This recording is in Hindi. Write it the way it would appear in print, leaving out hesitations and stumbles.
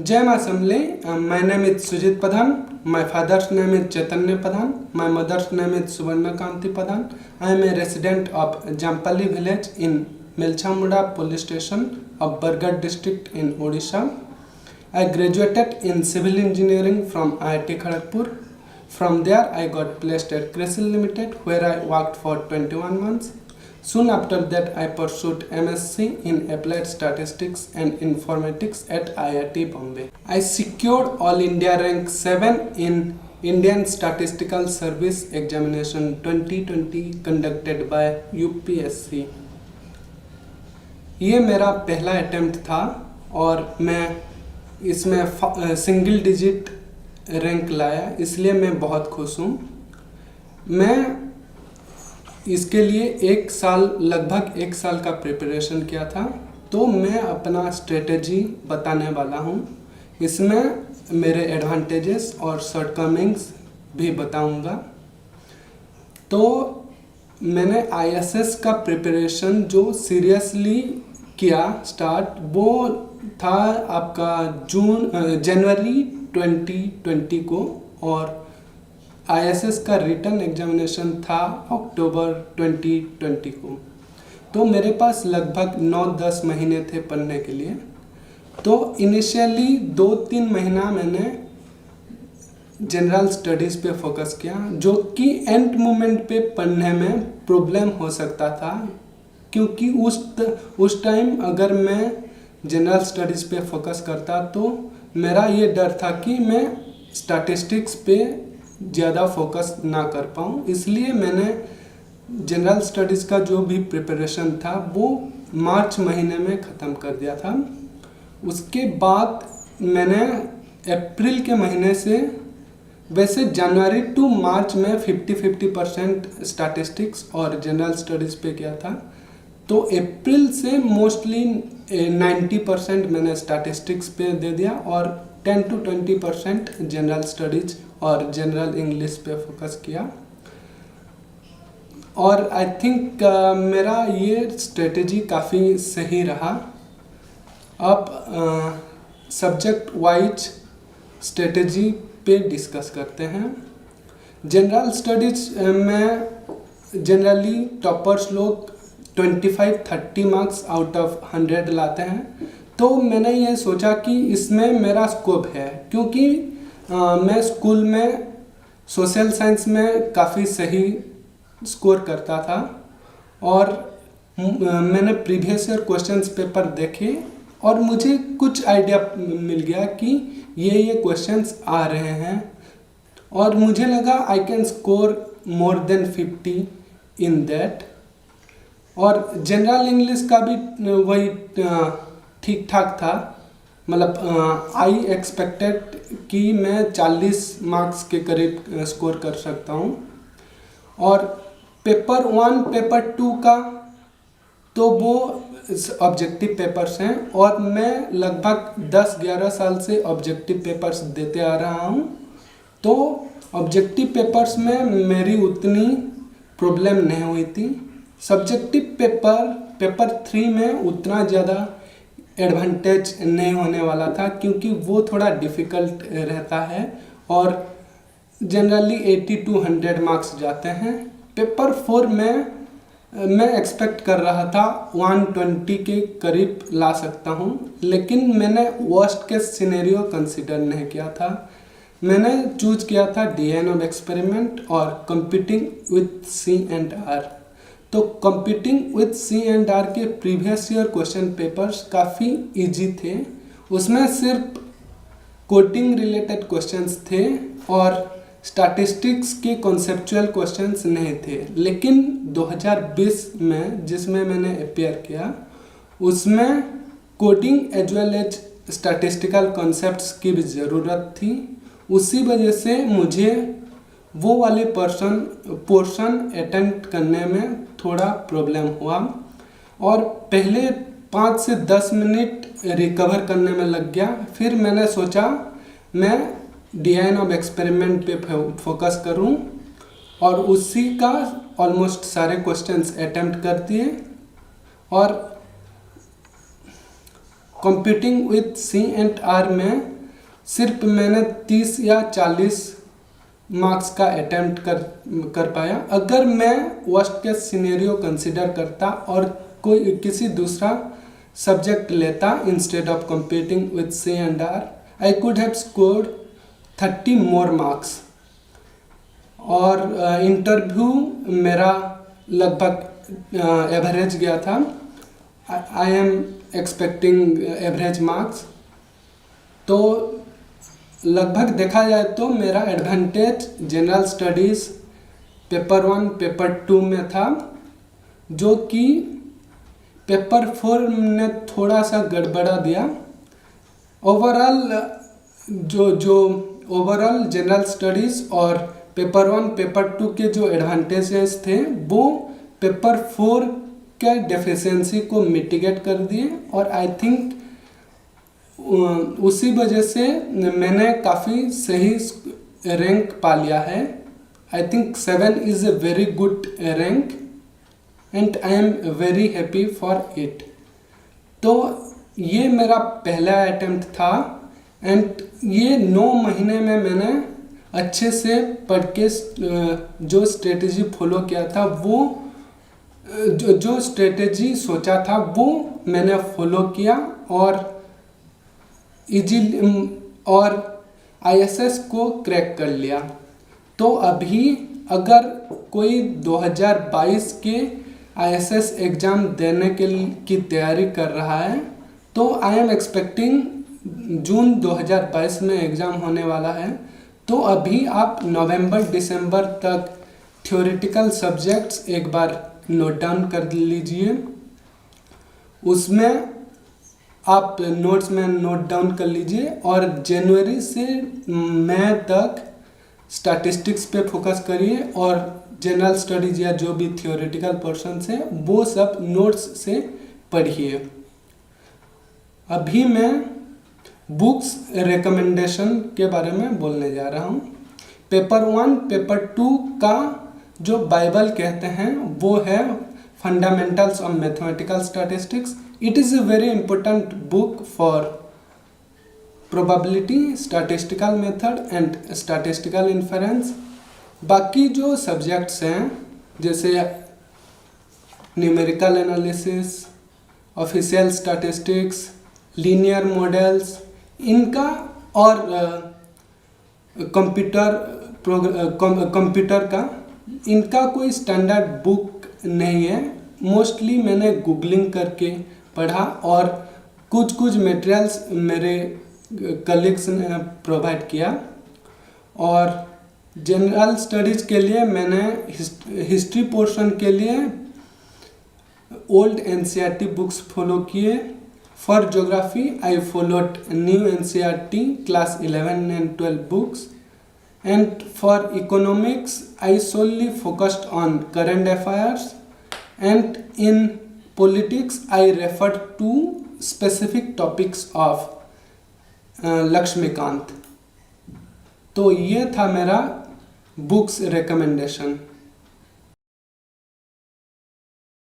Jam Assembly. My name is Sujit Pradhan. My father's name is Chaitanya Pradhan. My mother's name is Suvarna Kanti Pradhan. I am a resident of Jampali village in Melchamuda police station of Bargarh district in Odisha. I graduated in civil engineering from IIT Kharagpur. From there I got placed at CRISIL Limited where I worked for 21 months. Soon after that I pursued MSc in Applied Statistics and Informatics at IIT Bombay. I secured All India Rank 7 in Indian Statistical Service Examination 2020 conducted by UPSC. ये मेरा पहला अटेम्प्ट था और मैं इसमें सिंगल डिजिट रैंक लाया, इसलिए मैं बहुत खुश हूँ। मैं इसके लिए लगभग एक साल का प्रिपरेशन किया था, तो मैं अपना स्ट्रेटजी बताने वाला हूँ। इसमें मेरे एडवांटेजेस और शॉर्टकमिंग्स भी बताऊँगा। तो मैंने आईएसएस का प्रिपरेशन जो सीरियसली किया स्टार्ट, वो था आपका जनवरी 2020 को, और आईएसएस का रिटन एग्जामिनेशन था अक्टूबर 2020 को। तो मेरे पास लगभग 9-10 महीने थे पढ़ने के लिए। तो इनिशियली 2-3 महीना मैंने जनरल स्टडीज़ पे फोकस किया, जो कि एंड मोमेंट पे पढ़ने में प्रॉब्लम हो सकता था, क्योंकि उस टाइम अगर मैं जनरल स्टडीज़ पे फोकस करता तो मेरा ये डर था कि मैं स्टैटिस्टिक्स पे ज़्यादा फोकस ना कर पाऊँ। इसलिए मैंने जनरल स्टडीज़ का जो भी प्रिपरेशन था वो मार्च महीने में ख़त्म कर दिया था। उसके बाद मैंने अप्रैल के महीने से, वैसे जनवरी टू मार्च में 50-50% स्टैटिस्टिक्स और जनरल स्टडीज़ पे किया था। तो अप्रैल से मोस्टली 90% मैंने स्टैटिस्टिक्स पे दे दिया और 10-20% जनरल स्टडीज़ और जनरल इंग्लिश पे फोकस किया। और आई थिंक मेरा ये स्ट्रेटजी काफ़ी सही रहा। अब सब्जेक्ट वाइज स्ट्रेटजी पे डिस्कस करते हैं। जनरल स्टडीज़ में जनरली टॉपर्स लोग 25-30 मार्क्स आउट ऑफ 100 लाते हैं। तो मैंने ये सोचा कि इसमें मेरा स्कोप है, क्योंकि मैं स्कूल में सोशल साइंस में काफ़ी सही स्कोर करता था और मैंने प्रीवियस ईयर क्वेश्चंस पेपर देखे और मुझे कुछ आइडिया मिल गया कि ये क्वेश्चंस आ रहे हैं, और मुझे लगा I can score more than 50 in that. और जनरल इंग्लिश का भी वही ठीक ठाक था, मतलब आई एक्सपेक्टेड कि मैं 40 मार्क्स के करीब स्कोर कर सकता हूँ। और पेपर 1 पेपर 2 का तो वो ऑब्जेक्टिव पेपर्स हैं, और मैं लगभग 10-11 साल से ऑब्जेक्टिव पेपर्स देते आ रहा हूँ। तो ऑब्जेक्टिव पेपर्स में मेरी उतनी प्रॉब्लम नहीं हुई थी। सब्जेक्टिव पेपर 3 में उतना ज़्यादा एडवांटेज नहीं होने वाला था, क्योंकि वो थोड़ा डिफ़िकल्ट रहता है और जनरली 80-100 मार्क्स जाते हैं। पेपर 4 में मैं एक्सपेक्ट कर रहा था 120 के करीब ला सकता हूँ, लेकिन मैंने वर्स्ट केस सिनेरियो कंसिडर नहीं किया था। मैंने चूज किया था डिजाइन ऑफ एक्सपेरिमेंट और कंप्यूटिंग विथ C&R। तो कंप्यूटिंग विथ C&R के प्रीवियस ईयर क्वेश्चन पेपर्स काफ़ी इजी थे, उसमें सिर्फ कोडिंग रिलेटेड क्वेश्चंस थे और स्टैटिस्टिक्स के कॉन्सेप्चुअल क्वेश्चंस नहीं थे। लेकिन 2020 में जिसमें मैंने अपेयर किया, उसमें coding as well as statistical concepts की भी ज़रूरत थी। उसी वजह से मुझे वो वाले पोर्शन अटेम्प्ट करने में थोड़ा प्रॉब्लम हुआ, और पहले 5 से 10 मिनट रिकवर करने में लग गया। फिर मैंने सोचा मैं डिजाइन ऑफ एक्सपेरिमेंट पे फोकस करूं, और उसी का ऑलमोस्ट सारे क्वेश्चंस अटेम्प्ट कर दिए। और कंप्यूटिंग विथ C&R में सिर्फ मैंने 30 या 40 मार्क्स का अटेम्प्ट कर पाया। अगर मैं वर्स्ट केस सिनेरियो कंसिडर करता और कोई किसी दूसरा सब्जेक्ट लेता instead of computing with C&R, I could have scored 30 more marks. और इंटरव्यू मेरा लगभग एवरेज गया था। I am expecting average marks. तो लगभग देखा जाए तो मेरा advantage general studies paper 1 paper 2 में था, जो कि पेपर 4 ने थोड़ा सा गड़बड़ा दिया। ओवरऑल जो ओवरऑल जनरल स्टडीज़ और पेपर 1 पेपर 2 के जो एडवांटेजेस थे वो पेपर 4 के डेफिशिएंसी को मिटिगेट कर दिए। और आई थिंक उसी वजह से मैंने काफ़ी सही रैंक पा लिया है। I think 7 is a very good rank and I am very happy for it. तो ये मेरा पहला अटेम्प्ट था एंड ये 9 महीने में मैंने अच्छे से पढ़ के जो स्ट्रेटेजी फॉलो किया था, वो जो स्ट्रेटेजी सोचा था वो मैंने फॉलो किया और और ISS को क्रैक कर लिया। तो अभी अगर कोई 2022 के ISS एग्ज़ाम देने की तैयारी कर रहा है तो आई एम एक्सपेक्टिंग जून 2022 में एग्ज़ाम होने वाला है। तो अभी आप नवंबर दिसंबर तक थ्योरेटिकल सब्जेक्ट्स एक बार नोट डाउन कर लीजिए। उसमें आप नोट्स में नोट डाउन कर लीजिए और जनवरी से मई तक स्टैटिस्टिक्स पे फोकस करिए और जनरल स्टडीज या जो भी थियोरेटिकल पोर्शंस है वो सब नोट्स से पढ़िए। अभी मैं बुक्स रिकमेंडेशन के बारे में बोलने जा रहा हूँ। पेपर 1 पेपर 2 का जो बाइबल कहते हैं वो है fundamentals of mathematical statistics. It is a very important book for probability, statistical method and statistical inference. बाकी जो सब्जेक्ट्स हैं जैसे numerical analysis, official statistics, linear models, इनका और कंप्यूटर का इनका कोई स्टैंडर्ड बुक नहीं है। मोस्टली मैंने गूगलिंग करके पढ़ा और कुछ मटेरियल्स मेरे कलीग्स ने प्रोवाइड किया। और जनरल स्टडीज़ के लिए मैंने हिस्ट्री पोर्शन के लिए ओल्ड NCERT बुक्स फॉलो किए। For geography I followed new NCERT class 11 and 12 books, and for economics I solely focused on current affairs, and in politics I referred to specific topics of Laxmikanth. तो ये था मेरा बुक्स रिकमेंडेशन।